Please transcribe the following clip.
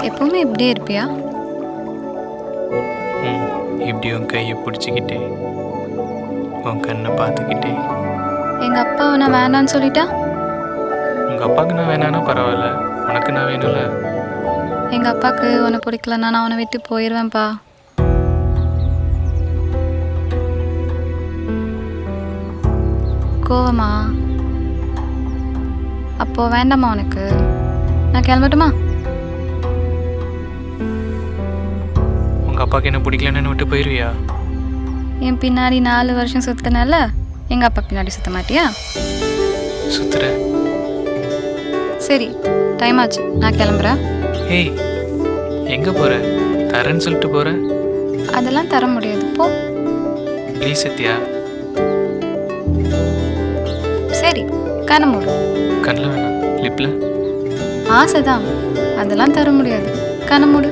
எப்பவுமே இப்படியே இருப்பியா? ம் இப்படி உன் கையை பிடிச்சிக்கிட்டே உன் கண்ணை பார்த்துக்கிட்டே. எங்க அப்பா உன்னை வேண்டான்னு சொல்லிட்டா? உங்கள் அப்பாவுக்கு நான் வேணான்னா பரவாயில்ல, உனக்கு நான் வேணும்ல. எங்க அப்பாவுக்கு உன்னை பிடிக்கலன்னா நான் உன்னை விட்டு போயிடுவேன்ப்பா. கோவமா? அப்போ வேண்டாமா உனக்கு? நான் கிளம்பட்டுமா? உங்கள் அப்பாவுக்கு என்ன பிடிக்கலன்னு விட்டு போயிடுவியா? என் பின்னாடி 4 வருஷம் சுத்தினால எங்க அப்பா பின்னாடி சுத்த மாட்டியா? சுத்துற? சரி, டைம் ஆச்சு, நான் கிளம்புறேன். ஏய், எங்கே போகிற? தரேன்னு சொல்லிட்டு போகிற. அதெல்லாம் தர முடியாது, போ. ப்ளீஸ் சத்யா. சரி, கண்ண மூடு. கண்ணில் வேணாம், லிப்பில். ஆசைதான், அதெல்லாம் தர முடியாது. கண்ண மூடு.